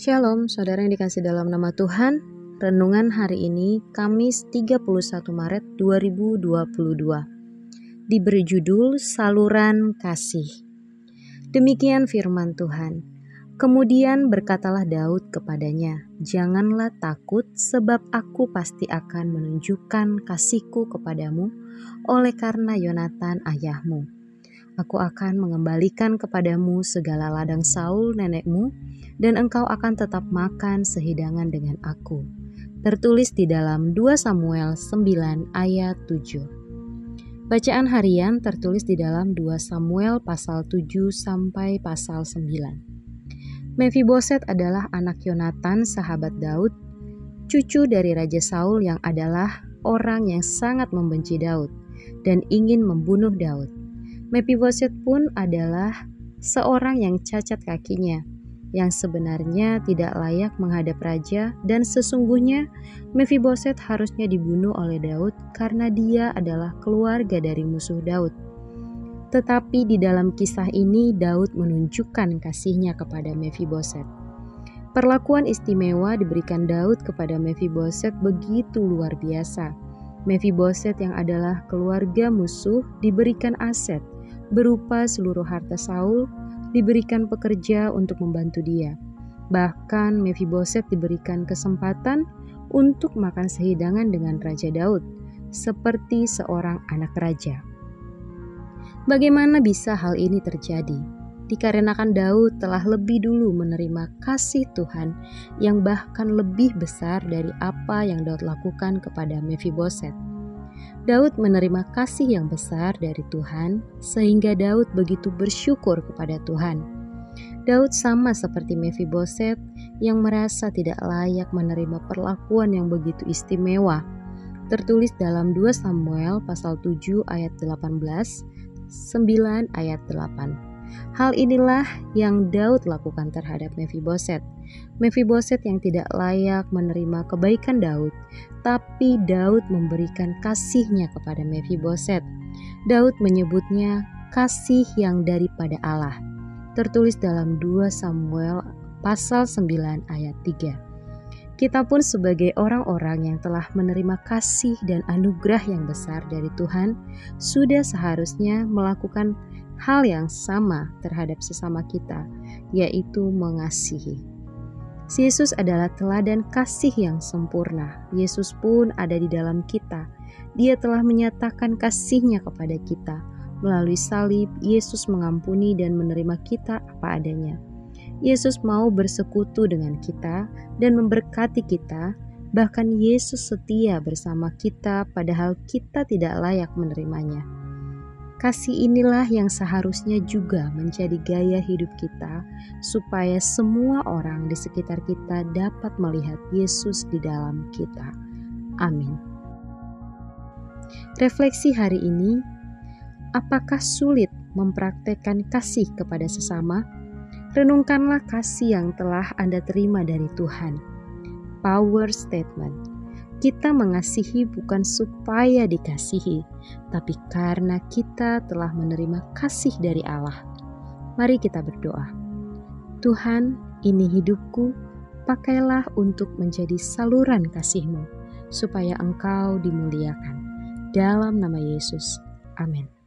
Shalom, saudara yang dikasih dalam nama Tuhan. Renungan hari ini, Kamis 31 Maret 2022. Diberi judul Saluran Kasih. Demikian firman Tuhan. Kemudian berkatalah Daud kepadanya, "Janganlah takut, sebab aku pasti akan menunjukkan kasihku kepadamu oleh karena Yonatan ayahmu. Aku akan mengembalikan kepadamu segala ladang Saul nenekmu, dan engkau akan tetap makan sehidangan dengan aku." Tertulis di dalam 2 Samuel 9 ayat 7. Bacaan harian tertulis di dalam 2 Samuel pasal 7 sampai pasal 9. Mefiboset adalah anak Yonatan, sahabat Daud, cucu dari Raja Saul yang adalah orang yang sangat membenci Daud dan ingin membunuh Daud. Mefiboset pun adalah seorang yang cacat kakinya, yang sebenarnya tidak layak menghadap raja, dan sesungguhnya Mefiboset harusnya dibunuh oleh Daud karena dia adalah keluarga dari musuh Daud. Tetapi di dalam kisah ini Daud menunjukkan kasihnya kepada Mefiboset. Perlakuan istimewa diberikan Daud kepada Mefiboset begitu luar biasa. Mefiboset yang adalah keluarga musuh diberikan aset berupa seluruh harta Saul, diberikan pekerja untuk membantu dia. Bahkan Mefiboset diberikan kesempatan untuk makan sehidangan dengan Raja Daud, seperti seorang anak raja. Bagaimana bisa hal ini terjadi? Dikarenakan Daud telah lebih dulu menerima kasih Tuhan yang bahkan lebih besar dari apa yang Daud lakukan kepada Mefiboset. Daud menerima kasih yang besar dari Tuhan sehingga Daud begitu bersyukur kepada Tuhan. Daud sama seperti Mefiboset yang merasa tidak layak menerima perlakuan yang begitu istimewa. Tertulis dalam 2 Samuel pasal 7 ayat 18, 9 ayat 8. Hal inilah yang Daud lakukan terhadap Mefiboset. Mefiboset yang tidak layak menerima kebaikan Daud, tapi Daud memberikan kasihnya kepada Mefiboset. Daud menyebutnya kasih yang daripada Allah. Tertulis dalam 2 Samuel pasal 9 ayat 3. Kita pun sebagai orang-orang yang telah menerima kasih dan anugerah yang besar dari Tuhan, sudah seharusnya melakukan hal yang sama terhadap sesama kita, yaitu mengasihi. Yesus adalah teladan kasih yang sempurna. Yesus pun ada di dalam kita. Dia telah menyatakan kasih-Nya kepada kita. Melalui salib, Yesus mengampuni dan menerima kita apa adanya. Yesus mau bersekutu dengan kita dan memberkati kita. Bahkan Yesus setia bersama kita padahal kita tidak layak menerimanya. Kasih inilah yang seharusnya juga menjadi gaya hidup kita, supaya semua orang di sekitar kita dapat melihat Yesus di dalam kita. Amin. Refleksi hari ini, apakah sulit mempraktekkan kasih kepada sesama? Renungkanlah kasih yang telah Anda terima dari Tuhan. Power statement. Kita mengasihi bukan supaya dikasihi, tapi karena kita telah menerima kasih dari Allah. Mari kita berdoa. Tuhan, ini hidupku, pakailah untuk menjadi saluran kasih-Mu, supaya Engkau dimuliakan. Dalam nama Yesus, amin.